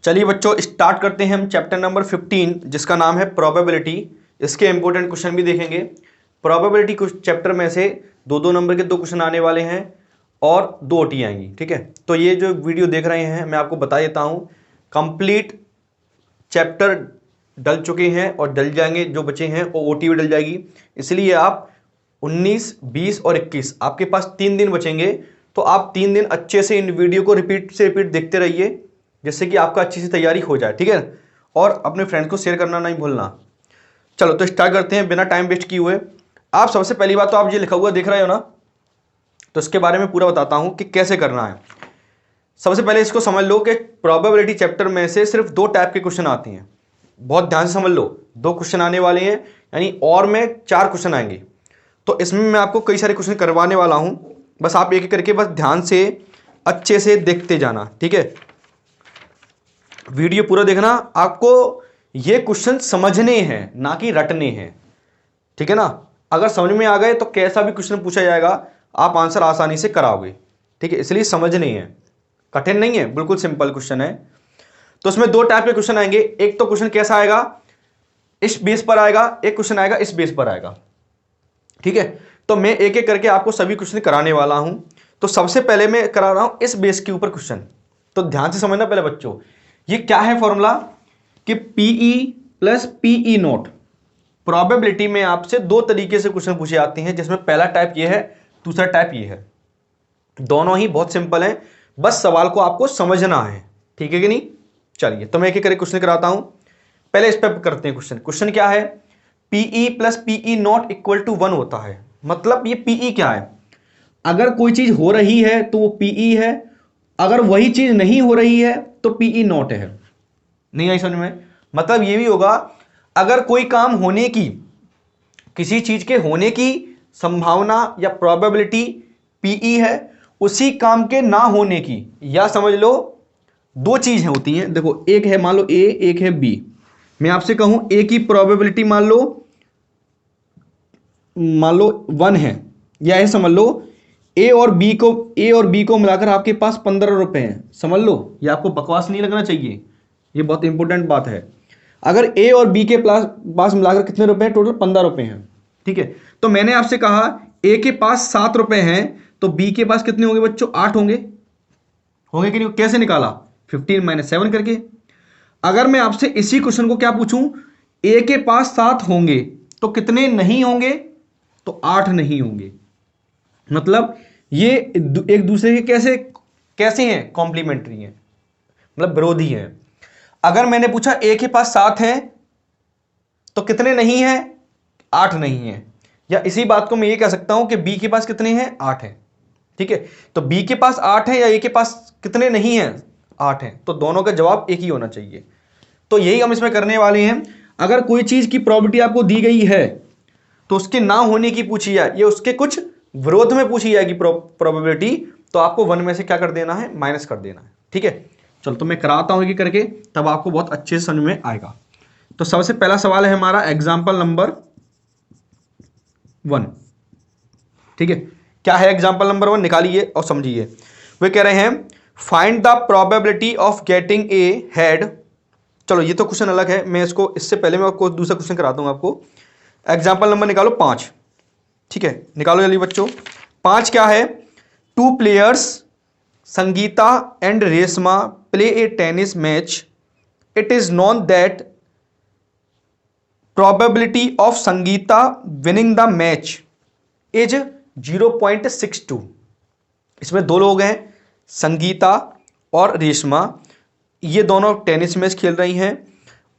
चलिए बच्चों स्टार्ट करते हैं हम चैप्टर नंबर 15 जिसका नाम है प्रोबेबिलिटी। इसके इंपॉर्टेंट क्वेश्चन भी देखेंगे। प्रोबेबिलिटी कुछ चैप्टर में से दो नंबर के 2 क्वेश्चन आने वाले हैं और 2 ओटी आएंगी। ठीक है, तो ये जो वीडियो देख रहे हैं मैं आपको बता देता हूँ, कंप्लीट चैप्टर डल चुके हैं और डल जाएंगे, जो बचे हैं वो ओटी भी डल जाएगी। इसलिए आप 19, 20 और 21 आपके पास 3 दिन बचेंगे, तो आप 3 दिन अच्छे से इन वीडियो को रिपीट से रिपीट देखते रहिए जिससे कि आपका अच्छी सी तैयारी हो जाए। ठीक है, और अपने फ्रेंड्स को शेयर करना नहीं भूलना। चलो तो स्टार्ट करते हैं बिना टाइम वेस्ट किए हुए। आप सबसे पहली बात तो आप ये लिखा हुआ देख रहे हो ना, तो इसके बारे में पूरा बताता हूं कि कैसे करना है। सबसे पहले इसको समझ लो कि प्रोबेबिलिटी चैप्टर में से सिर्फ 2 टाइप के क्वेश्चन आते हैं। बहुत ध्यान से समझ लो, 2 क्वेश्चन आने वाले हैं, यानी और में 4 क्वेश्चन आएंगे। तो इसमें मैं आपको कई सारे क्वेश्चन करवाने वाला हूं, बस आप एक एक करके बस ध्यान से अच्छे से देखते जाना। ठीक है, वीडियो पूरा देखना। आपको ये क्वेश्चन समझने हैं ना कि रटने हैं। ठीक है ना, अगर समझ में आ गए तो कैसा भी क्वेश्चन पूछा जाएगा आप आंसर आसानी से कराओगे। ठीक है, इसलिए समझने हैं, कठिन नहीं है, बिल्कुल सिंपल क्वेश्चन है। तो इसमें 2 टाइप के क्वेश्चन आएंगे। एक तो क्वेश्चन कैसा आएगा, इस बेस पर आएगा, एक क्वेश्चन आएगा इस बेस पर आएगा। ठीक है, तो मैं एक एक करके आपको सभी क्वेश्चन कराने वाला हूं। तो सबसे पहले मैं करा रहा हूं इस बेस के ऊपर क्वेश्चन। तो ध्यान से समझना पहले बच्चों, ये क्या है फॉर्मूला कि P E plus P E not. Probability में आपसे 2 तरीके से क्वेश्चन पूछे जाते हैं, जिसमें पहला टाइप ये है, दूसरा टाइप ये है। दोनों ही बहुत सिंपल है, बस सवाल को आपको समझना है। ठीक है कि नहीं? चलिए तो मैं एक एक करके क्वेश्चन कराता हूं। पहले इस पर करते हैं क्वेश्चन। क्वेश्चन क्या है, P E plus P E not equal to 1 होता है। मतलब ये पीई क्या है, अगर कोई चीज हो रही है तो वो पीई है, अगर वही चीज नहीं हो रही है तो पीई नॉट है। नहीं आई समझ में? मतलब ये भी होगा, अगर कोई काम होने की, किसी चीज के होने की संभावना या प्रोबेबिलिटी पीई है, उसी काम के ना होने की, या समझ लो 2 चीजें होती हैं। देखो, एक है मान लो ए, एक है बी। मैं आपसे कहूं ए की प्रोबेबिलिटी मान लो 1 है, या ये समझ लो ए और बी को मिलाकर आपके पास 15 रुपए हैं। समझ लो, ये आपको बकवास नहीं लगना चाहिए, ये बहुत इंपॉर्टेंट बात है। अगर ए और बी के पास मिलाकर कितने रुपए हैं, टोटल 15 रुपए हैं। ठीक है, तो मैंने आपसे कहा ए के पास 7 रुपए हैं, तो बी के पास कितने होंगे बच्चों, 8 होंगे। होंगे कि नहीं? कैसे निकाला, 15 - 7 करके। अगर मैं आपसे इसी क्वेश्चन को क्या पूछूं, ए के पास 7 होंगे तो कितने नहीं होंगे, तो 8 नहीं होंगे। मतलब ये एक दूसरे के कैसे कैसे हैं, कॉम्प्लीमेंट्री हैं, मतलब विरोधी हैं। अगर मैंने पूछा ए के पास 7 है तो कितने नहीं है, 8 नहीं है। या इसी बात को मैं ये कह सकता हूं कि बी के पास कितने हैं, 8 है। ठीक है, तो बी के पास 8 है या ए के पास कितने नहीं है, 8 है। तो दोनों का जवाब एक ही होना चाहिए। तो यही हम इसमें करने वाले हैं। अगर कोई चीज की प्रोबेबिलिटी आपको दी गई है तो उसके ना होने की पूछी जाए, ये उसके कुछ विरोध में पूछी जाएगी प्रोबेबिलिटी, तो आपको 1 में से क्या कर देना है, माइनस कर देना है। ठीक है, चलो तो मैं कराता हूं कि करके, तब आपको बहुत अच्छे से समझ में आएगा। तो सबसे पहला सवाल है हमारा एग्जाम्पल नंबर 1। ठीक है, क्या है एग्जाम्पल नंबर 1, निकालिए और समझिए। वे कह रहे हैं find the probability of getting a head. चलो ये तो क्वेश्चन अलग है, मैं इसको, इससे पहले मैं आपको दूसरा क्वेश्चन करा दूंगा आपको। एग्जाम्पल नंबर निकालो 5। ठीक है, निकालो जल्दी बच्चों। 5 क्या है, 2 players Sangeeta and Reshma play A tennis match. It is known that probability of Sangeeta winning the match is 0.62। इसमें 2 लोग हैं, संगीता और रेशमा, ये दोनों टेनिस मैच खेल रही हैं।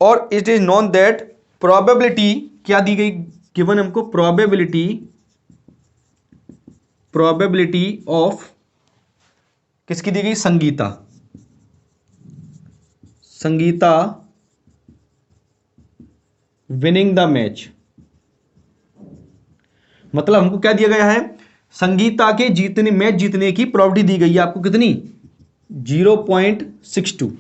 और it is known that probability क्या दी गई, गिवन हमको प्रोबेबिलिटी ऑफ किसकी दी गई, संगीता विनिंग द मैच। मतलब हमको क्या दिया गया है, संगीता के मैच जीतने की प्रोबेबिलिटी दी गई है आपको, कितनी, 0.62।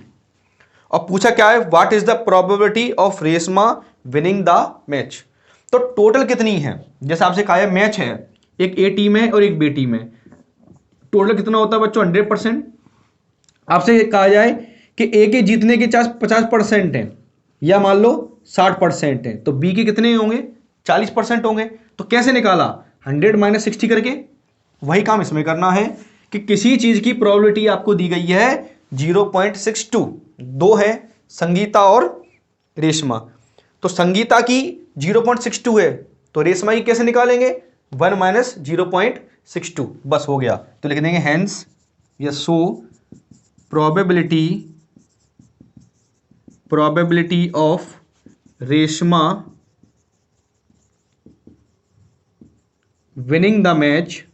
और पूछा क्या है, what is the probability of Reshma winning the match. तो टोटल कितनी है, जैसे आपसे कहा है मैच है, एक ए टीम है और एक बी टीम है, टोटल कितना होता है बच्चों, 100%। आपसे कहा जाए कि ए के जीतने के 50% हैं या मान लो 60% हैं, तो बी के कितने होंगे? 40% होंगे। तो कैसे निकाला? 100 - 60 करके। वही काम इसमें करना है कि किसी चीज की प्रोबेबिलिटी आपको दी गई है 0.62, दो है संगीता और रेशमा। तो संगीता की 0.62 है, तो रेशमा की कैसे निकालेंगे? 1 - 0.62, बस हो गया। तो लिख देंगे हेंस या so probability of Reshma winning the match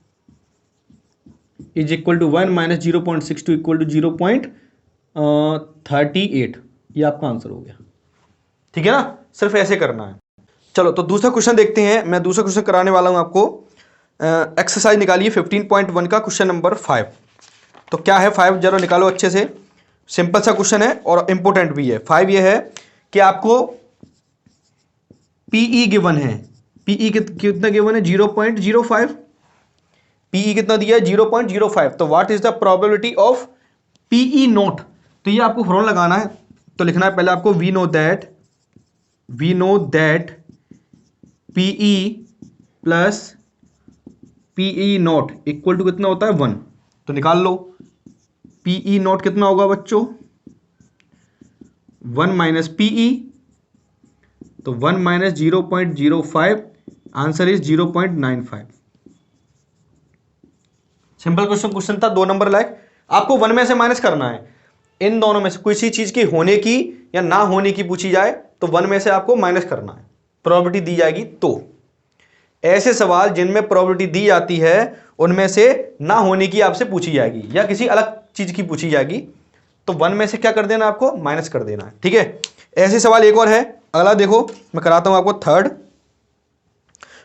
is equal to 1 - 0.62 equal to 0.38। ये आपका आंसर हो गया। ठीक है ना, सिर्फ ऐसे करना है। चलो तो दूसरा क्वेश्चन देखते हैं। मैं दूसरा क्वेश्चन कराने वाला हूं आपको। एक्सरसाइज निकालिए 15.1 का क्वेश्चन नंबर 5। तो क्या है 5, जरा निकालो अच्छे से। सिंपल सा क्वेश्चन है और इंपॉर्टेंट भी है। 5 ये है कि आपको पीई गिवन है। पीई कितना गिवन है? 0.05। पीई कितना दिया है? 0.05। तो what is the probability of P E not? तो ये आपको फॉर्मूला लगाना है। तो लिखना है पहले आपको we know that P E plus P E not equal to कितना होता है? 1। तो निकाल लो पीई नोट कितना होगा बच्चों? 1 - पीई, तो 1 - 0.05, आंसर इज 0.95। सिंपल क्वेश्चन था, 2 नंबर लायक। आपको 1 में से माइनस करना है। इन दोनों में से किसी चीज की होने की या ना होने की पूछी जाए तो 1 में से आपको माइनस करना है, प्रोबेबिलिटी दी जाएगी। तो ऐसे सवाल जिनमें प्रोबेबिलिटी दी जाती है उनमें से ना होने की आपसे पूछी जाएगी या किसी अलग चीज की पूछी जाएगी, तो 1 में से क्या कर देना? आपको माइनस कर देना है। ठीक है, ऐसे सवाल एक और है। अगला देखो, मैं कराता हूं आपको थर्ड।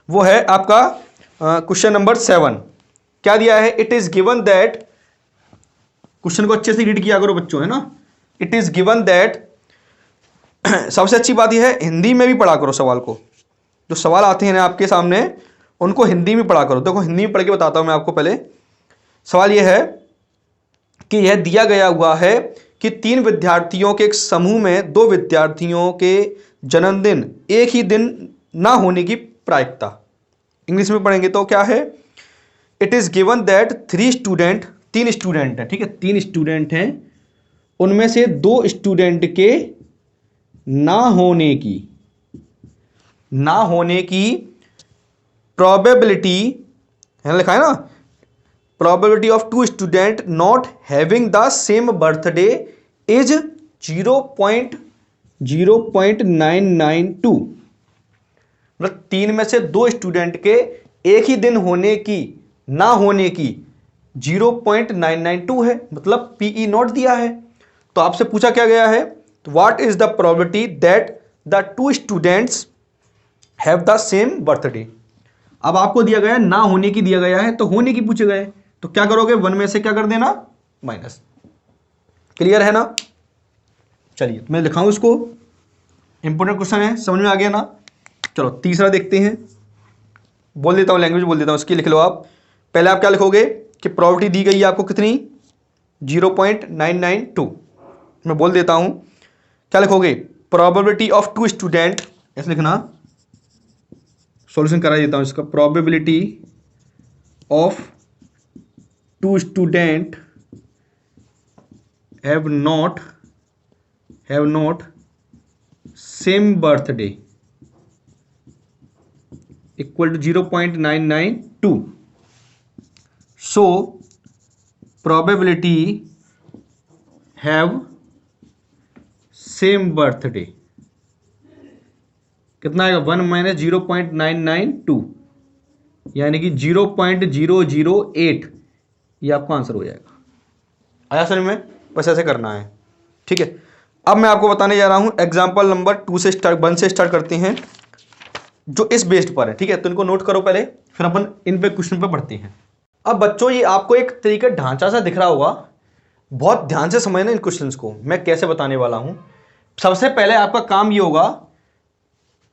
वो है आपका क्वेश्चन नंबर 7। क्या दिया है? It is given that, question को अच्छे से रीड किया करो बच्चों, है ना। इट इज गिवन दैट, सबसे अच्छी बात यह है हिंदी में भी पढ़ा करो सवाल को। जो सवाल आते हैं ना आपके सामने उनको हिंदी में पढ़ा करो। देखो हिंदी में पढ़ के बताता हूं मैं आपको। पहले सवाल यह है कि यह दिया गया हुआ है कि 3 विद्यार्थियों के एक समूह में 2 विद्यार्थियों के जन्मदिन एक ही दिन ना होने की प्रायिकता। इंग्लिश में पढ़ेंगे तो क्या है? It is given that 3 student, 3 student हैं। ठीक है, 3 स्टूडेंट हैं, उनमें से 2 स्टूडेंट के ना होने की प्रोबेबिलिटी है, लिखा है ना, probability of 2 student not having the same birthday is 0.0992। मतलब 3 में से 2 स्टूडेंट के एक ही दिन होने की ना होने की 0.992 है, मतलब पीई नॉट दिया है। तो आपसे पूछा क्या गया है? What is the probability that the 2 students have the same birthday. अब आपको दिया गया है ना होने की, दिया गया है तो होने की पूछे गए, तो क्या करोगे? 1 में से क्या कर देना? माइनस। क्लियर है ना? चलिए मैं लिखाऊं इसको, इंपोर्टेंट क्वेश्चन है, समझ में आ गया ना। चलो तीसरा देखते हैं। बोल देता हूं, लैंग्वेज बोल देता हूं, इसकी लिख लो आप। पहले आप क्या लिखोगे कि प्रोबेबिलिटी दी गई है आपको कितनी? 0.992। मैं बोल देता हूं, क्या लिखोगे? प्रोबेबिलिटी ऑफ 2 स्टूडेंट, ऐसे लिखना, सॉल्यूशन करा देता हूं इसका। Probability of 2 student have not same birthday equal to 0.992। So probability have same birthday कितना आएगा? 1 - 0.992 यानी कि 0.008। ये आपका आंसर हो जाएगा। आया समझ में? बस ऐसे करना है। ठीक है, अब मैं आपको बताने जा रहा हूं एग्जाम्पल नंबर 1 से स्टार्ट करते हैं, जो इस बेस्ड पर है। ठीक है, तो इनको नोट करो पहले, फिर अपन इन पे क्वेश्चन पे बढ़ते हैं। अब बच्चों ये आपको एक तरीके ढांचा सा दिख रहा होगा, बहुत ध्यान से समझना इन क्वेश्चंस को, मैं कैसे बताने वाला हूं। सबसे पहले आपका काम ये होगा,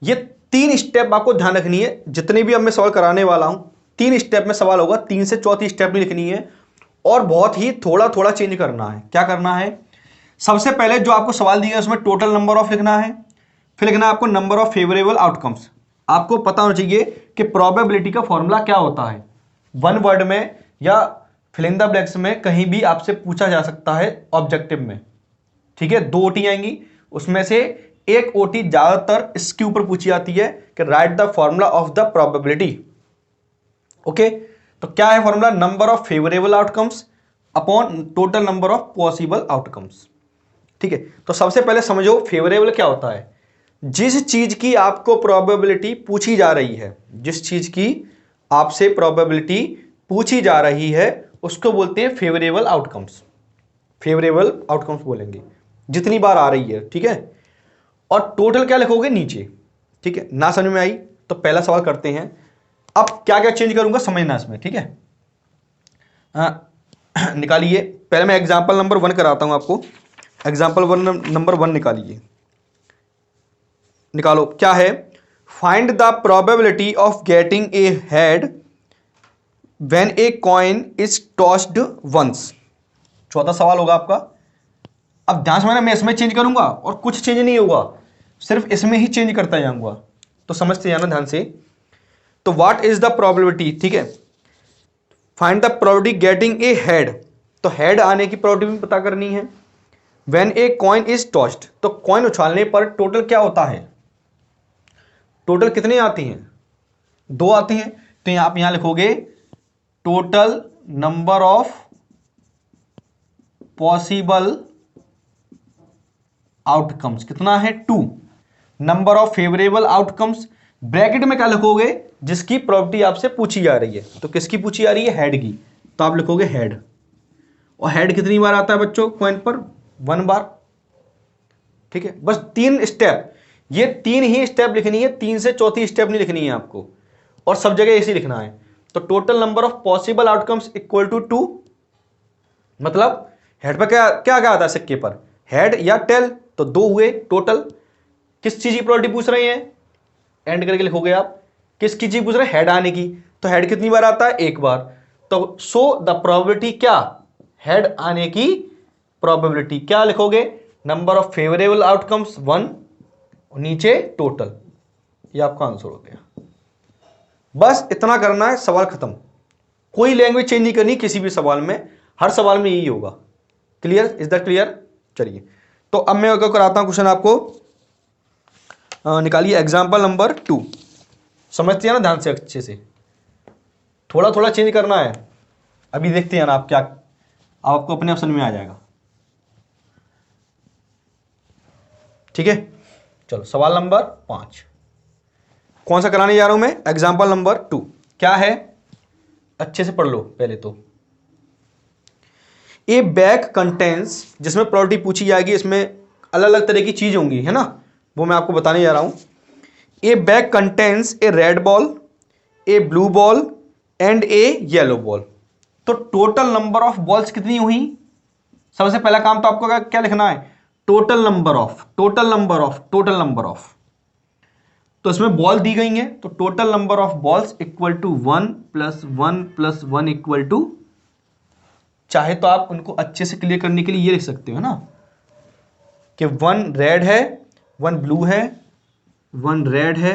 ये 3 स्टेप आपको ध्यान रखनी है। जितने भी अब मैं सवाल कराने वाला हूं 3 स्टेप में सवाल होगा, 3 से चौथी स्टेप भी लिखनी है और बहुत ही थोड़ा थोड़ा चेंज करना है। क्या करना है? सबसे पहले जो आपको सवाल दिया है उसमें टोटल नंबर ऑफ लिखना है, फिर लिखना है आपको नंबर ऑफ फेवरेबल आउटकम्स। आपको पता होना चाहिए कि प्रोबेबिलिटी का फॉर्मूला क्या होता है। वन वर्ड में या फिल इन द ब्लैंक्स में कहीं भी आपसे पूछा जा सकता है ऑब्जेक्टिव में, ठीक है। 2 ओटी आएंगी, उसमें से एक ओटी ज्यादातर इसके ऊपर पूछी जाती है कि right the formula of the probability. Okay, तो क्या है formula? Number of favourable outcomes upon total number of possible outcomes, ठीक है। तो सबसे पहले समझो फेवरेबल क्या होता है। जिस चीज की आपको प्रोबेबिलिटी पूछी जा रही है, जिस चीज की आपसे प्रोबेबिलिटी पूछी जा रही है उसको बोलते हैं फेवरेबल आउटकम्स। फेवरेबल आउटकम्स बोलेंगे जितनी बार आ रही है, ठीक है। और टोटल क्या लिखोगे नीचे, ठीक है। ना समझ में आई तो पहला सवाल करते हैं। अब क्या क्या चेंज करूंगा समझना इसमें, ठीक है। निकालिए, पहले मैं एग्जांपल नंबर 1 कराता हूं आपको। एग्जांपल नंबर 1 निकालिए, निकालो। क्या है? Find the probability of getting a head when a coin is tossed once. चौथा सवाल होगा आपका। अब ध्यान से मैं इसमें चेंज करूंगा और कुछ चेंज नहीं होगा, सिर्फ इसमें ही चेंज करता जाऊंगा, तो समझते जाना ध्यान से। तो व्हाट इज द प्रोबेबिलिटी, ठीक है। Find the probability getting a head, तो हेड आने की प्रोबेबिलिटी भी पता करनी है। When a coin is tossed, तो कॉइन उछालने पर टोटल क्या होता है, टोटल कितने आती हैं? 2 आती हैं। तो आप यहां लिखोगे total number of possible outcomes कितना है? 2। Number of favourable outcomes, bracket में क्या लिखोगे? जिसकी प्रॉपर्टी आपसे पूछी जा रही है। तो किसकी पूछी जा रही है? हेड की, तो आप लिखोगे हेड। और हेड कितनी बार आता है बच्चों कॉइन पर? 1 बार, ठीक है। बस 3 स्टेप, ये 3 ही स्टेप लिखनी है, 3 से चौथी स्टेप नहीं लिखनी है आपको, और सब जगह ऐसे लिखना है। तो total number of possible outcomes equal to 2, मतलब हेड पर क्या क्या क्या आता है सिक्के पर? हेड या टेल, तो 2 हुए टोटल। किस चीज की प्रोबेबिलिटी पूछ रहे हैं? एंड करके लिखोगे आप। किसकी चीज पूछ रहे हैं? हेड आने की। तो हेड कितनी बार आता है? 1 बार। तो सो द प्रोबेबिलिटी क्या? हेड आने की प्रोबेबिलिटी क्या लिखोगे? नंबर ऑफ फेवरेबल आउटकम्स 1, नीचे टोटल। ये आपका आंसर हो गया। बस इतना करना है, सवाल खत्म। कोई लैंग्वेज चेंज नहीं करनी किसी भी सवाल में, हर सवाल में यही होगा। क्लियर? Is that clear? चलिए, तो अब मैं क्या कराता हूं क्वेश्चन आपको। निकालिए एग्जाम्पल नंबर 2। समझते हैं ना ध्यान से अच्छे से, थोड़ा थोड़ा चेंज करना है। अभी देखते हैं ना आप क्या, आपको अपने ऑप्शन में आ जाएगा, ठीक है। चलो सवाल नंबर 5 कौन सा कराने जा रहा हूं मैं? एग्जाम्पल नंबर 2 क्या है? अच्छे से पढ़ लो पहले तो। ए बैग कंटेंस, जिसमें प्रॉपर्टी पूछी जाएगी, इसमें अलग अलग तरह की चीज होंगी, है ना, वो मैं आपको बताने जा रहा हूं। ए bag contains A red ball, A blue ball and A yellow ball. तो टोटल नंबर ऑफ बॉल्स कितनी हुई? सबसे पहला काम तो आपको क्या लिखना है? Total number of, total number of, total number of. तो इसमें बॉल दी गई है, तो total number of balls equal to 1 + 1 + 1 equal to, चाहे तो आप उनको अच्छे से क्लियर करने के लिए ये लिख सकते हो ना कि 1 रेड है, 1 ब्लू है, 1 रेड है,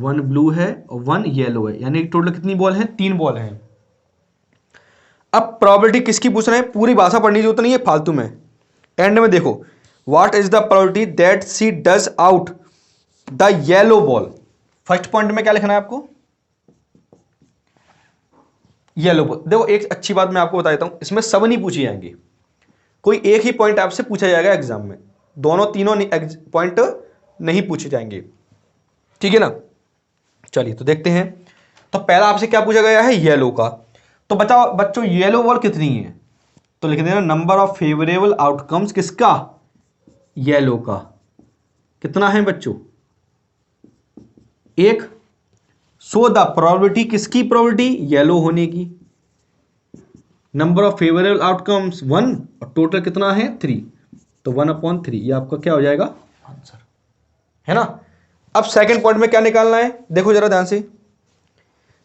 1 ब्लू है और 1 येलो है, यानी टोटल कितनी बॉल है? 3 बॉल है। अब प्रोबेबिलिटी किसकी पूछ रहे हैं? पूरी भाषा पढ़ने की जरूरत नहीं है फालतू में। एंड में देखो, what is the probability that she does out the yellow ball. First point में क्या लिखना है आपको? Yellow ball. देखो एक अच्छी बात मैं आपको बता देता हूं, इसमें सब नहीं पूछे जाएंगे, कोई एक ही पॉइंट आपसे पूछा जाएगा एग्जाम में, दोनों तीनों पॉइंट नहीं पूछे जाएंगे, ठीक है ना। चलिए तो देखते हैं। तो पहला आपसे क्या पूछा गया है? येलो का। तो बताओ बच्चों येलो बॉल कितनी है? तो लिख देना नंबर ऑफ फेवरेबल आउटकम्स किसका? येलो का। कितना है बच्चों? 1। सो द प्रोबेबिलिटी, किसकी प्रोबेबिलिटी? येलो होने की। नंबर ऑफ फेवरेबल आउटकम्स 1 और टोटल कितना है? 3, तो 1/3। ये आपका क्या हो जाएगा? आंसर, है ना। अब सेकंड पॉइंट में क्या निकालना है? देखो जरा ध्यान से।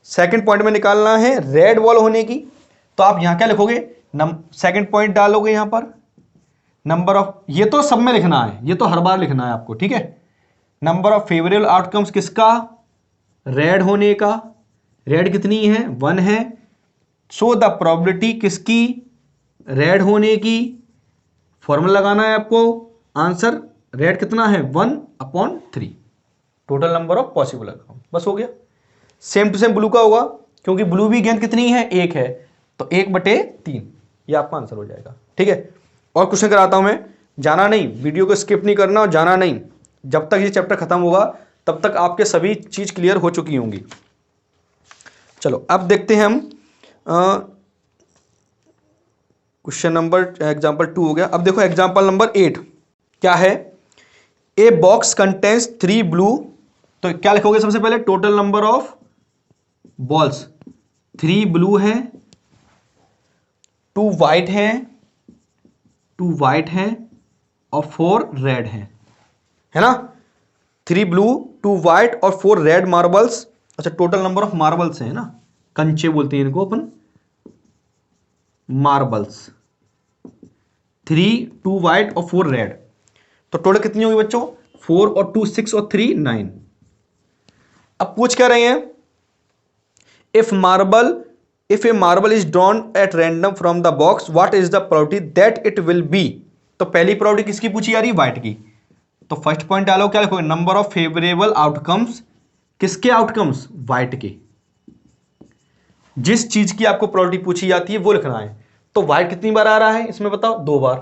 सेकंड पॉइंट में निकालना है रेड बॉल होने की। तो आप यहां क्या लिखोगे? सेकंड पॉइंट डालोगे यहां पर नंबर ऑफ, ये तो सब में लिखना है, ये तो हर बार लिखना है आपको, ठीक है। नंबर ऑफ फेवरेबल आउटकम्स किसका, रेड होने का, रेड कितनी है 1 है। सो द प्रोबेबिलिटी किसकी, रेड होने की, फॉर्मूला लगाना है आपको, आंसर रेड कितना है 1/3 total number of possible outcome, बस हो गया। सेम टू सेम ब्लू का होगा, क्योंकि ब्लू भी गेंद कितनी है 1 है, तो 1/3 ये आपका आंसर हो जाएगा, ठीक है। और क्वेश्चन कराता हूं मैं, जाना नहीं, वीडियो को स्किप नहीं करना और जाना नहीं, जब तक ये चैप्टर खत्म होगा तब तक आपके सभी चीज क्लियर हो चुकी होंगी। चलो अब देखते हैं हम क्वेश्चन नंबर एग्जाम्पल 2 हो गया। अब देखो एग्जाम्पल नंबर 8 क्या है, ए बॉक्स कंटेंस 3 ब्लू, तो क्या लिखोगे सबसे पहले, total number of balls 3 blue है, 2 वाइट है, 2 वाइट है और 4 रेड है ना। 3 ब्लू 2 वाइट और 4 रेड मार्बल्स, अच्छा टोटल नंबर ऑफ मार्बल्स है ना, कंचे बोलते हैं इनको अपन, मार्बल्स 3 2 वाइट और 4 रेड, तो टोटल कितनी होगी बच्चों, 4 और 2 6 और 3 9। अब पूछ क्या रहे हैं, if A marble is drawn at random from the box what is the probability that it will be. तो पहली प्रोबेबिलिटी किसकी पूछी जा रही है, व्हाइट की, तो फर्स्ट पॉइंट डालो, क्या लिखोगे, नंबर ऑफ फेवरेबल आउटकम्स, किसके आउटकम्स, व्हाइट के, जिस चीज की आपको प्रोबेबिलिटी पूछी जाती है वो लिखना है। तो व्हाइट कितनी बार आ रहा है इसमें बताओ, 2 बार,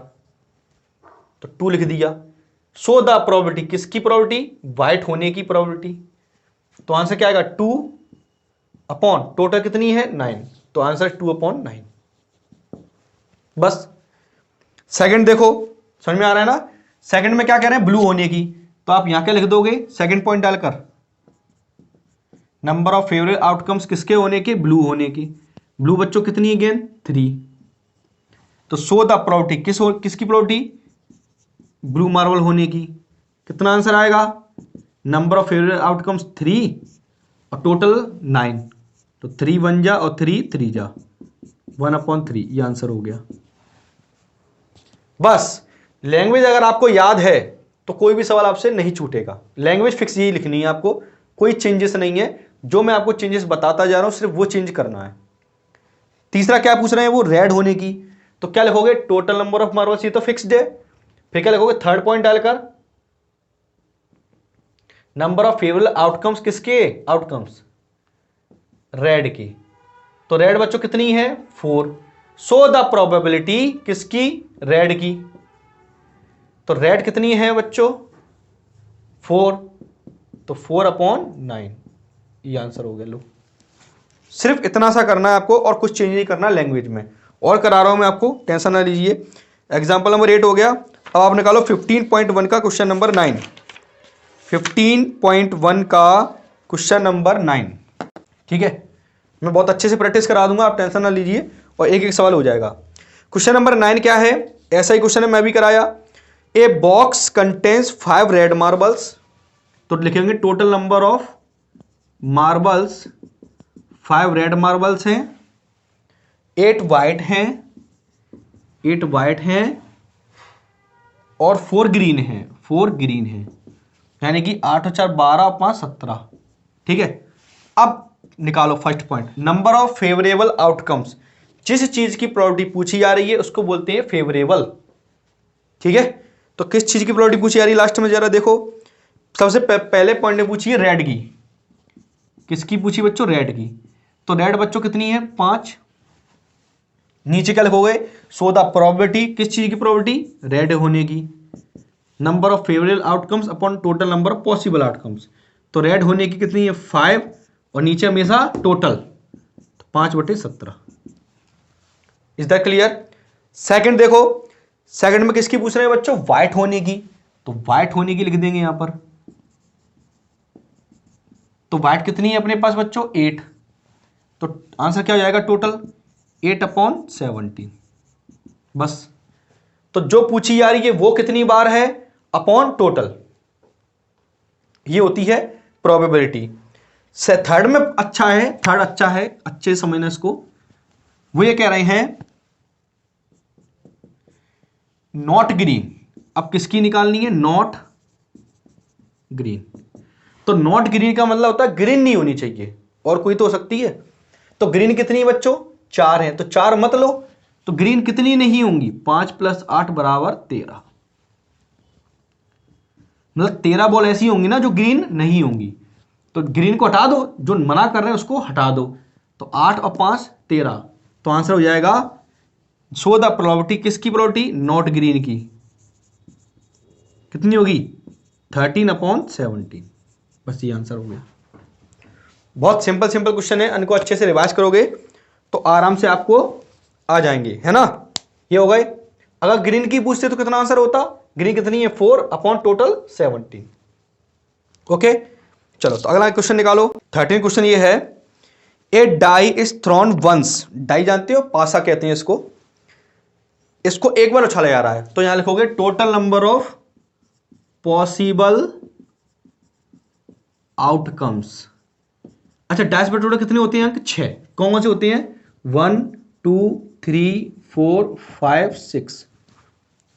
तो 2 लिख दिया। सो द प्रोबेबिलिटी, किसकी प्रोबेबिलिटी, व्हाइट होने की प्रोबेबिलिटी, तो आंसर क्या आएगा 2 अपॉन टोटल कितनी है 9, तो आंसर 2/9, बस। सेकंड देखो, समझ में आ रहा है ना, सेकंड में क्या कह रहे हैं, ब्लू होने की, तो आप यहां क्या लिख दोगे, सेकंड पॉइंट डालकर, नंबर ऑफ फेवरेट आउटकम्स किसके होने के, ब्लू होने की। ब्लू बच्चों कितनी है अगेन 3, तो सो द प्रोबेबिलिटी किसकी प्रोबेबिलिटी, ब्लू मार्बल होने की, कितना आंसर आएगा, नंबर ऑफ फेवरेट आउटकम्स 3 और टोटल 9, तो 3 1 जा और 3 3 जा, 1/3 ये आंसर हो गया। बस लैंग्वेज अगर आपको याद है तो कोई भी सवाल आपसे नहीं छूटेगा, लैंग्वेज फिक्स यही लिखनी है आपको, कोई चेंजेस नहीं है, जो मैं आपको चेंजेस बताता जा रहा हूं सिर्फ वो चेंज करना है। तीसरा क्या पूछ रहे हैं, वो रेड होने की, तो क्या लिखोगे, टोटल नंबर ऑफ मार्बल्स, ये तो फिक्स्ड है, फिर क्या लिखोगे, थर्ड पॉइंट डालकर नंबर ऑफ फेवरेबल आउटकम्स, किसके आउटकम्स, रेड की, तो रेड बच्चों कितनी है 4, सो द प्रोबेबिलिटी किसकी, रेड की, तो रेड कितनी है बच्चों 4, तो 4/9 ये आंसर हो गया। लो सिर्फ इतना सा करना है आपको और कुछ चेंज नहीं करना लैंग्वेज में, और करा रहा हूं मैं आपको, टेंशन ना लीजिए। एग्जांपल नंबर 8 हो गया। अब आप निकालो 15.1 का क्वेश्चन नंबर 9, 15.1 का क्वेश्चन नंबर 9, ठीक है। मैं बहुत अच्छे से प्रैक्टिस करा दूंगा, आप टेंशन ना लीजिए, और एक एक सवाल हो जाएगा। क्वेश्चन नंबर 9 क्या है, ऐसा ही क्वेश्चन है, मैं भी कराया। A box contains 5 red marbles, तो लिखेंगे total number of marbles 5 red marbles हैं, 8 वाइट हैं, 8 वाइट हैं और 4 ग्रीन हैं, 4 ग्रीन हैं, यानी कि 8 और 4 12 और 5 17, ठीक है। अब निकालो first point, number of favourable outcomes, जिस चीज की प्रोबेबिलिटी पूछी जा रही है उसको बोलते हैं फेवरेबल, ठीक है। तो किस चीज की प्रोबेबिलिटी पूछी जा रही है लास्ट में जरा देखो, सबसे पहले पॉइंट ने पूछी है रेड की, किसकी पूछी बच्चों, रेड की, तो रेड बच्चों कितनी है 5, नीचे क्या लिखोगे, सो द प्रोबेबिलिटी, किस चीज की प्रोबेबिलिटी, रेड होने की, number of favourable outcomes upon total number of possible outcomes, तो रेड होने की कितनी है 5 और नीचे हमेशा टोटल, तो 5/17। Is that clear. सेकंड देखो, सेकंड में किसकी पूछ रहे हैं बच्चों, व्हाइट होने की, तो व्हाइट होने की लिख देंगे यहां पर, तो व्हाइट कितनी है अपने पास बच्चों 8, तो आंसर क्या हो जाएगा टोटल 8/17, बस। तो जो पूछी जा रही है वो कितनी बार है अपॉन टोटल, ये होती है प्रोबेबिलिटी। थर्ड में अच्छा है, थर्ड अच्छा है, अच्छे समझना इसको। वो ये कह रहे हैं नॉट ग्रीन। अब किसकी निकालनी है? Not green. तो नॉट ग्रीन का मतलब होता है ग्रीन नहीं होनी चाहिए, और कोई तो हो सकती है। तो ग्रीन कितनी है बच्चों? 4 है, तो 4 मत लो। तो ग्रीन कितनी नहीं होंगी? 5 + 8 = 13। मतलब 13 बॉल ऐसी होंगी ना जो ग्रीन नहीं होंगी। तो ग्रीन को हटा दो, जो मना कर रहे हैं उसको हटा दो। तो 8 और 5 13। तो आंसर हो जाएगा शो द प्रोबेबिलिटी, किसकी प्रोबेबिलिटी? नॉट ग्रीन की। कितनी होगी? 13/17। बस ये आंसर हो गया। बहुत सिंपल सिंपल क्वेश्चन है, इनको अच्छे से रिवाइज करोगे तो आराम से आपको आ जाएंगे, है ना। ये हो गए। अगर ग्रीन की पूछते तो कितना आंसर होता? ग्रीन कितनी है? 4/17। ओके, चलो तो अगला क्वेश्चन निकालो। 13 क्वेश्चन ये है, a die is thrown once. Die जानते हो, पासा कहते हैं इसको। इसको एक बार उछाला जा रहा है, तो यहां लिखोगे total number of possible outcomes. अच्छा, डाइस पर टोटल कितने होते हैं अंक? 6। कौन कौन से होते हैं? 1 2 3 4 5 6,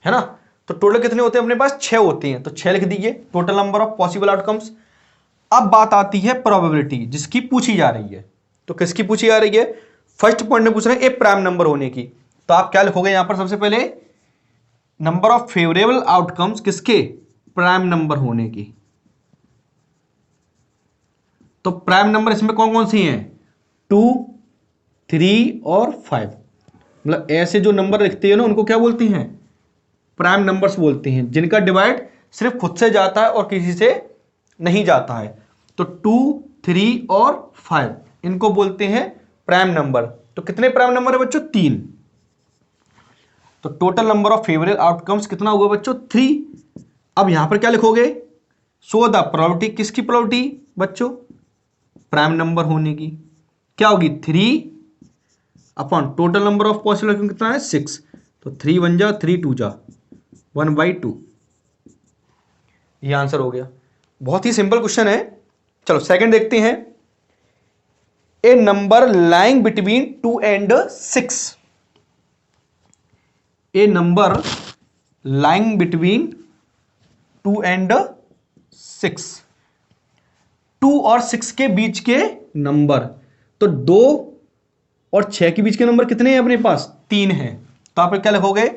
है ना। तो टोटल कितने होते हैं अपने पास? 6 होते हैं, तो 6 लिख दीजिए total number of possible outcomes. अब बात आती है प्रोबेबिलिटी, जिसकी पूछी जा रही है। तो किसकी पूछी जा रही है? फर्स्ट पॉइंट में पूछ रहे हैं ए प्राइम नंबर होने की। तो आप क्या लिखोगे यहां पर? सबसे पहले नंबर ऑफ फेवरेबल आउटकम्स किसके? प्राइम नंबर होने की। तो प्राइम नंबर इसमें कौन कौन सी हैं? 2 3 और 5। मतलब ऐसे जो नंबर लिखते हैं ना, उनको क्या बोलती हैं? प्राइम नंबर्स बोलते हैं, जिनका डिवाइड सिर्फ खुद से जाता है और किसी से नहीं जाता है। तो 2 3 और 5 इनको बोलते हैं प्राइम नंबर। तो कितने प्राइम नंबर है बच्चों? 3। तो total number of favourable outcomes कितना होगा बच्चों? 3। अब यहां पर क्या लिखोगे? शो द प्रोबेबिलिटी, किसकी प्रोबेबिलिटी बच्चों? प्राइम नंबर होने की। क्या होगी? 3 टोटल नंबर ऑफ पॉसिबल कितना है? 6। तो 3 1 जा 3 2 जा 1/2। ये आंसर हो गया। बहुत ही सिंपल क्वेश्चन है। चलो सेकंड देखते हैं। A number lying between 2 and 6। A number lying between 2 and 6। 2 और 6 के बीच के नंबर। तो 2 और 6 के बीच के नंबर कितने हैं अपने पास? 3 हैं। तो आप क्या लिखोगे?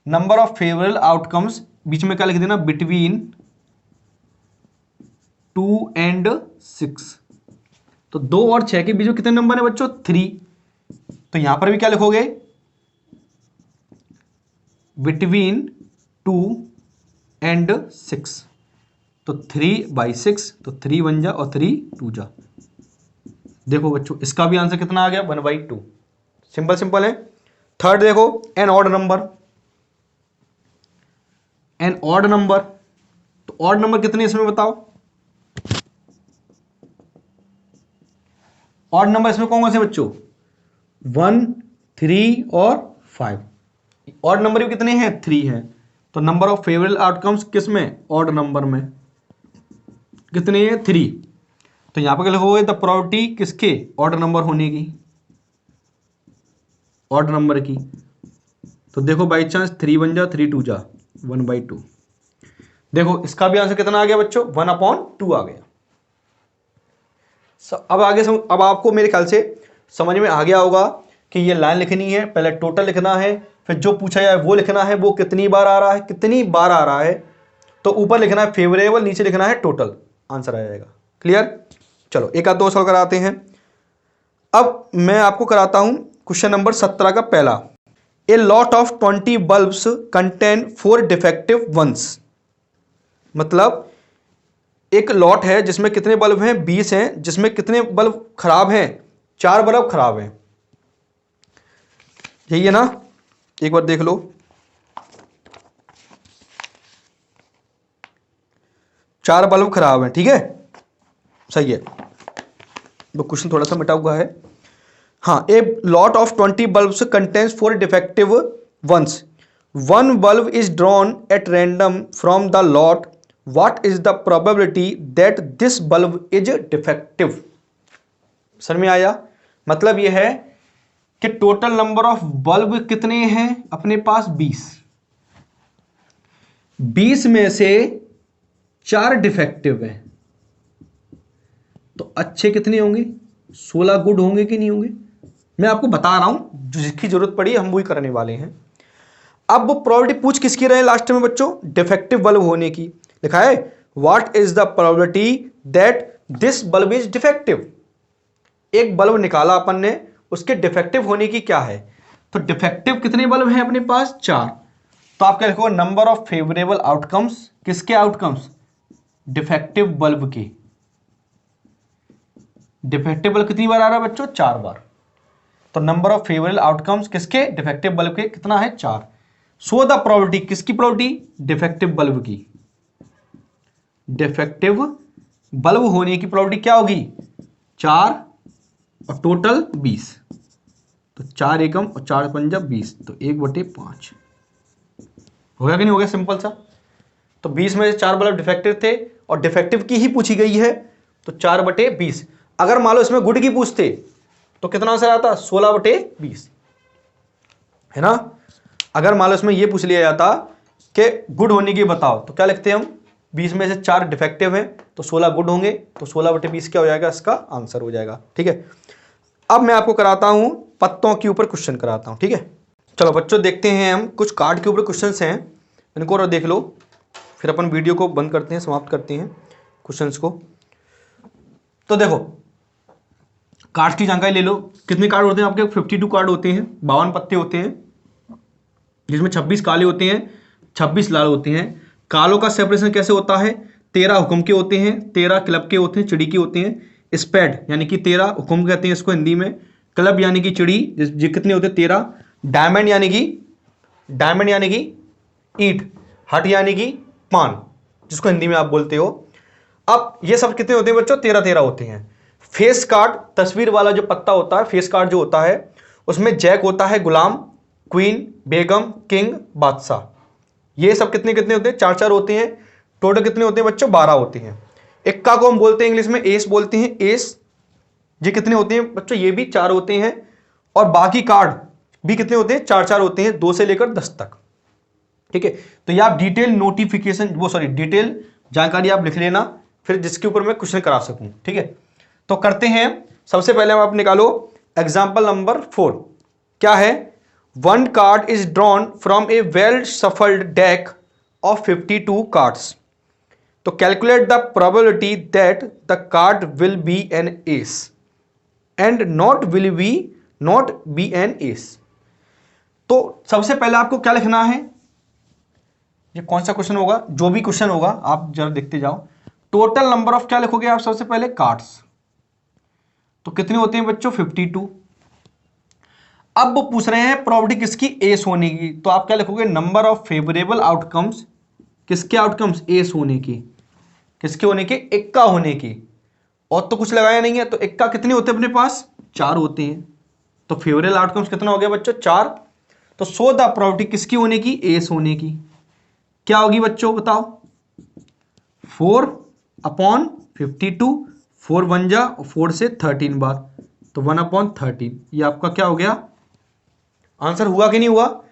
नंबर ऑफ फेवरेबल आउटकम्स, बीच में क्या लिख देना? Between 2 and 6। तो 2 और 6 के बीच में कितने नंबर है बच्चों? 3। तो यहां पर भी क्या लिखोगे? Between 2 and 6। तो 3/6। तो 3 1 जा और 3 2 जा। देखो बच्चों, इसका भी आंसर कितना आ गया? 1/2। सिंपल सिंपल है। थर्ड देखो, an odd number. An odd number, तो ऑड नंबर कितने इसमें बताओ? ऑड नंबर इसमें कौन कौन से बच्चों? 1 3 और 5। ऑड नंबर भी कितने हैं? 3 हैं। तो नंबर ऑफ फेवरेबल आउटकम्स किस में? ऑड नंबर में। कितने हैं? 3। तो यहां पर क्या लिखोगे? द प्रोबेबिलिटी किसके? ऑड नंबर होने की, ऑड नंबर की। तो देखो बाई चांस 3 1 जा 3 2 जा 1/2। देखो इसका भी आंसर कितना आ गया बच्चों? 1/2 आ गया। अब आगे अब आपको मेरे ख्याल से समझ में आ गया होगा कि ये लाइन लिखनी है, पहले टोटल लिखना है, फिर जो पूछा जाए वो लिखना है, वो कितनी बार आ रहा है, कितनी बार आ रहा है। तो ऊपर लिखना है फेवरेबल, नीचे लिखना है टोटल, आंसर आ जाएगा। क्लियर? चलो एक आध दो सवाल कराते हैं। अब मैं आपको कराता हूं क्वेश्चन नंबर 17 का पहला। A lot of 20 bulbs contain 4 defective ones. मतलब एक लॉट है जिसमें कितने बल्ब हैं? 20 हैं, जिसमें कितने बल्ब खराब हैं? 4 बल्ब खराब हैं। यही है ना? एक बार देख लो। 4 बल्ब खराब हैं, ठीक है, सही है। वो क्वेश्चन थोड़ा सा मिटा हुआ है। हाँ, a lot of 20 bulbs contains 4 defective ones. 1 bulb is drawn at random from the lot. What is the probability that this bulb is defective? समझ में आया? मतलब यह है कि टोटल नंबर ऑफ बल्ब कितने हैं अपने पास? 20। 20 में से 4 डिफेक्टिव है, तो अच्छे कितने होंगे? 16 गुड होंगे कि नहीं होंगे? मैं आपको बता रहा हूं, जिसकी जरूरत पड़ी हम वही करने वाले हैं। अब वो प्रोबेबिलिटी पूछ किसकी रहे लास्ट में बच्चों? डिफेक्टिव बल्ब होने की। लिखा है what is the probability that this bulb is defective. एक बल्ब निकाला अपन ने, उसके डिफेक्टिव होने की क्या है? तो डिफेक्टिव कितने बल्ब हैं अपने पास? 4। तो आप क्या लिखोगे? Number of favourable outcomes. किसके आउटकम्स? डिफेक्टिव बल्ब के। डिफेक्टिव बल्ब कितनी बार आ रहा है बच्चों? 4 बार। तो नंबर ऑफ फेवरेबल आउटकम्स किसके? डिफेक्टिव बल्ब के कितना है? 4। सो द प्रोबेबिलिटी, किसकी प्रोबेबिलिटी? डिफेक्टिव बल्ब की। डिफेक्टिव बल्ब होने की प्रोबेबिलिटी क्या होगी? 4 और टोटल 20। तो 4 एकम और 4 पंजा 20, तो 1/5 हो गया कि नहीं हो गया? सिंपल सा। तो 20 में से 4 बल्ब डिफेक्टिव थे और डिफेक्टिव की ही पूछी गई है, तो 4/20। अगर मान लो इसमें गुड की पूछते तो कितना आंसर आता? 16/20, है ना। अगर मान लो इसमें ये पूछ लिया जाता कि गुड होने की बताओ, तो क्या लिखते हैं हम? 20 में से 4 डिफेक्टिव हैं तो 16 गुड होंगे, तो 16/20 क्या हो जाएगा? इसका आंसर हो जाएगा। ठीक है, अब मैं आपको कराता हूं पत्तों के ऊपर क्वेश्चन कराता हूं। ठीक है, चलो बच्चों देखते हैं हम कुछ कार्ड के ऊपर क्वेश्चंस हैं, इनको और देख लो, फिर अपन वीडियो को बंद करते हैं, समाप्त करते हैं क्वेश्चंस को। तो देखो कार्ड की जानकारी ले लो। कितने कार्ड होते हैं आपके? 52 कार्ड होते हैं, 52 पत्ते होते हैं, जिसमें 26 काले होते हैं, 26 लाल होते हैं। कालों का सेपरेशन कैसे होता है? 13 हुक्म के होते हैं, 13 क्लब के होते हैं, चिड़ी के होते हैं। स्पेड यानी कि 13 हुक्म कहते हैं इसको हिंदी में, क्लब यानी कि चिड़ी, ये कितने होते हैं? 13। डायमंड यानी कि ईंट, हट यानी कि पान, जिसको हिंदी में आप बोलते हो। अब ये सब कितने होते हैं बच्चों? 13 होते हैं। फेस कार्ड, तस्वीर वाला जो पत्ता होता है, फेस कार्ड जो होता है, उसमें जैक होता है, गुलाम, क्वीन, बेगम, किंग, बादशाह। ये सब कितने कितने होते हैं? 4 होते हैं। टोटल कितने होते हैं बच्चों? 12 होते हैं। इक्का को हम बोलते हैं इंग्लिश में एस बोलते हैं, एस। ये कितने होते हैं बच्चों? ये भी 4 होते हैं। और बाकी कार्ड भी कितने होते हैं? 4 होते हैं, 2 से लेकर 10 तक। ठीक है, तो ये आप डिटेल जानकारी आप लिख लेना, फिर जिसके ऊपर मैं क्वेश्चन करा सकूं। ठीक है, तो करते हैं। सबसे पहले आप निकालो एग्जाम्पल नंबर 4। क्या है? 1 card is drawn from a well shuffled deck of 52 cards. तो calculate the probability that the card will be an ace and not be an ace. तो सबसे पहले आपको क्या लिखना है? ये कौन सा क्वेश्चन होगा? जो भी क्वेश्चन होगा आप जरा देखते जाओ। टोटल नंबर ऑफ क्या लिखोगे आप? सबसे पहले कार्ड्स, तो कितने होते हैं बच्चों? 52। अब वो पूछ रहे हैं प्रोबेबिलिटी किसकी? एस होने की, तो आप क्या लिखोगे? Number of favourable outcomes. किसके आउटकम्स? एस होने की। किसके होने के? इक्का होने की। और तो कुछ लगाया नहीं है, तो इक्का कितने होते हैं अपने पास? 4 होते हैं। तो फेवरेबल आउटकम्स कितना हो गया बच्चों? 4। तो सो द प्रोबेबिलिटी किसकी होने की? एस होने की क्या होगी बच्चों? बताओ। 4/52, 4 1 जा और 4 से 13 बार, तो 1/13। ये आपका क्या हो गया? आंसर हुआ कि नहीं हुआ?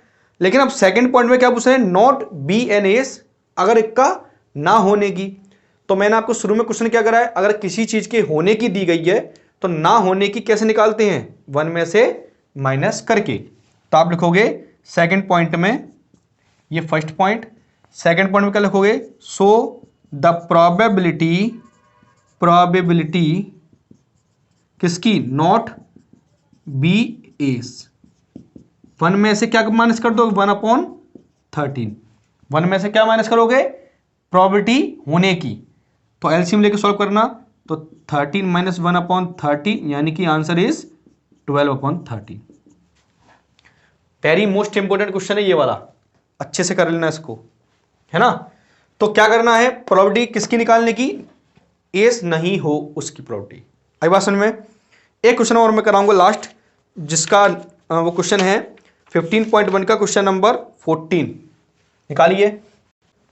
लेकिन अब सेकंड पॉइंट में क्या पूछ रहे हैं? नॉट बी एन एस, अगर इक्का ना होने की। तो मैंने आपको शुरू में क्वेश्चन क्या कराया? अगर किसी चीज के होने की दी गई है तो ना होने की कैसे निकालते हैं? 1 में से माइनस करके। तो आप लिखोगे सेकंड पॉइंट में, ये फर्स्ट पॉइंट, सेकंड पॉइंट में क्या लिखोगे? सो द प्रोबेबिलिटी किसकी? Not be S. 1 में से क्या माइनस कर दो? 1/13। 1 में से क्या माइनस करोगे? प्रोबेबिलिटी होने की। तो एलसीएम लेके सॉल्व करना, तो 13 - 1/13 यानी कि answer is 12/13। Very most important question है ये वाला, अच्छे से कर लेना इसको, है ना। तो क्या करना है? प्रोबेबिलिटी किसकी निकालने की? एस नहीं हो उसकी प्रोबेबिलिटी। आई बात समझ में? एक क्वेश्चन और मैं कराऊंगा लास्ट, जिसका वो क्वेश्चन है 15.1 का क्वेश्चन नंबर 14। निकालिए।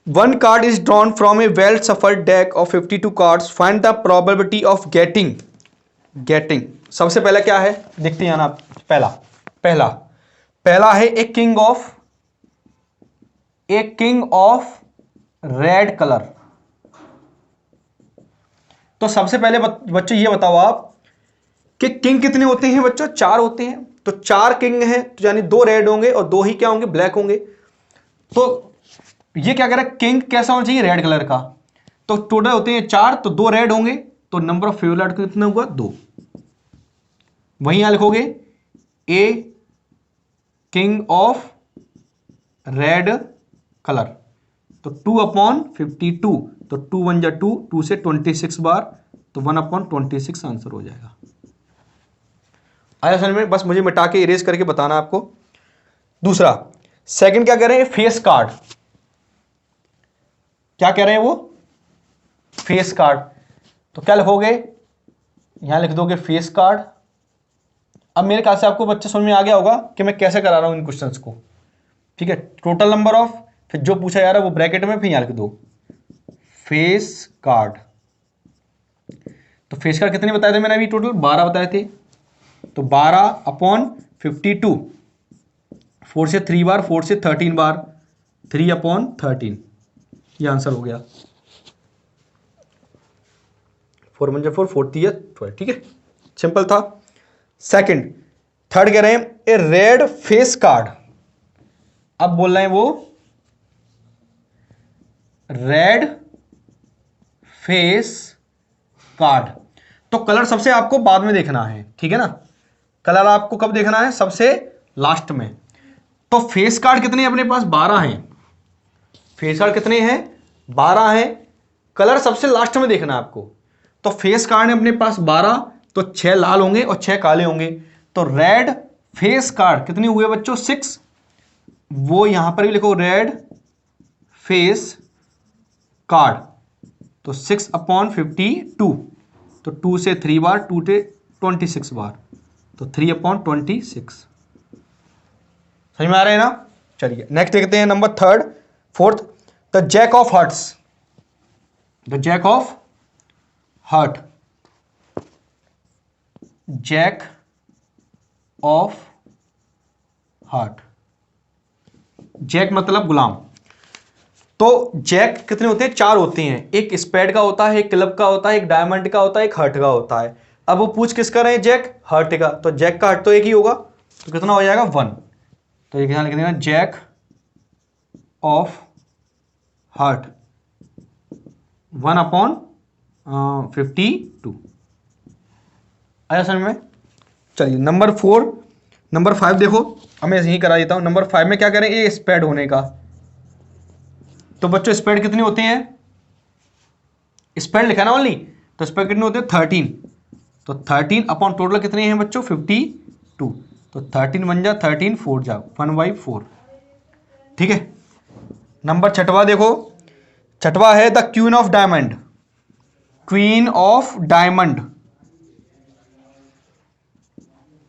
1 card is drawn from a well shuffled deck of 52 cards, find the probability of getting. सबसे पहला क्या है देखते हैं ना। पहला है a king of red colour. तो सबसे पहले बच्चों ये बताओ आप कि किंग कितने होते हैं बच्चों? 4 होते हैं। तो 4 किंग हैं, तो यानी 2 रेड होंगे और 2 ही क्या होंगे? ब्लैक होंगे। तो ये क्या कह रहा है? किंग कैसा होना चाहिए? रेड कलर का। तो टोटल होते हैं 4, तो 2 रेड होंगे, तो नंबर ऑफ फेवरेट कितना हुआ? 2। वहीं यहां लिखोगे a king of red colour, तो 2/52, तो 2 1 जा 2, 2 से 26 बार, तो 1/26 आंसर हो जाएगा। आया समझ में? बस मुझे मिटा के इरेज करके बताना आपको। दूसरा सेकंड क्या कह रहे हैं? Face card. क्या कह रहे हैं वो? Face card. तो क्या लिखोगे? यहां लिख दोगे फेस कार्ड। अब मेरे ख्याल से आपको बच्चे समझ में आ गया होगा कि मैं कैसे करा रहा हूं इन क्वेश्चंस को। ठीक है, टोटल नंबर ऑफ, फिर जो पूछा जा रहा है वो ब्रैकेट में, फिर यहां लिख दो फेस कार्ड। तो फेस कार्ड कितने बताए थे मैंने अभी? टोटल 12 बताए थे। तो 12/52, 4 से 3 बार, 4 से 13 बार, 3/13, ये आंसर हो गया। 4 1 4, 40, ठीक है, सिंपल था। सेकंड, थर्ड कह रहे हैं ए रेड फेस कार्ड। अब बोल रहे हैं वो रेड फेस कार्ड। तो कलर सबसे आपको बाद में देखना है, ठीक है ना? कलर आपको कब देखना है? सबसे लास्ट में। तो फेस कार्ड कितने अपने पास? 12 हैं। फेस कार्ड कितने हैं? 12 हैं। कलर सबसे लास्ट में देखना है आपको। तो फेस कार्ड है अपने पास 12, तो 6 लाल होंगे और 6 काले होंगे। तो रेड फेस कार्ड कितने हुए बच्चों? 6। वो यहां पर भी लिखो रेड फेस कार्ड, तो 6/52, तो 2 से 3 बार, 2 से 26 बार, तो 3/26। समझ में आ रहे हैं ना? चलिए नेक्स्ट देखते हैं number third, fourth, the jack of hearts. The jack of heart, jack of heart, jack मतलब गुलाम। तो जैक कितने होते हैं? 4 होते हैं। एक स्पेड का होता है, एक क्लब का होता है, एक डायमंड का होता है, एक हर्ट का होता है। अब वो पूछ किसका रहे? जैक हर्ट का। तो जैक का हर्ट तो एक ही होगा, तो कितना हो जाएगा? 1। तो एक लिख देना जैक ऑफ हार्ट 1/52। आया समझ में? चलिए नंबर 4, नंबर 5 देखो, अब मैं यही करा देता हूं। नंबर 5 में क्या करें? ये स्पेड होने का। तो बच्चों स्पेड कितने होते हैं? स्पेड लिखा ना ओनली, तो स्पेड कितने होते हैं? 13। तो 13 अपॉन टोटल कितने हैं बच्चों? 52। तो 13 1 जा 13, 4 जा 1/4। ठीक है, नंबर छठवा देखो, छठवा है the queen of diamond. Queen of diamond,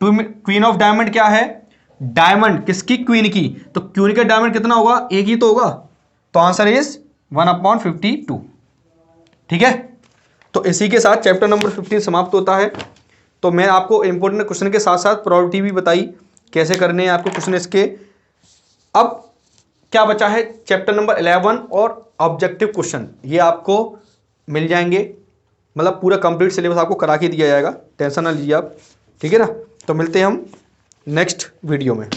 queen of diamond क्या है? डायमंड किसकी? क्वीन की। तो क्वीन का डायमंड कितना होगा? एक ही तो होगा, तो आंसर इज 1/52। ठीक है, तो इसी के साथ चैप्टर नंबर 15 समाप्त होता है। तो मैं आपको इंपॉर्टेंट क्वेश्चन के साथ साथ प्रोबेबिलिटी भी बताई कैसे करने हैं आपको क्वेश्चन इसके। अब क्या बचा है? चैप्टर नंबर 11 और ऑब्जेक्टिव क्वेश्चन, ये आपको मिल जाएंगे, मतलब पूरा कंप्लीट सिलेबस आपको करा के दिया जाएगा, टेंशन ना लीजिए आप। ठीक है ना? तो मिलते हैं हम नेक्स्ट वीडियो में।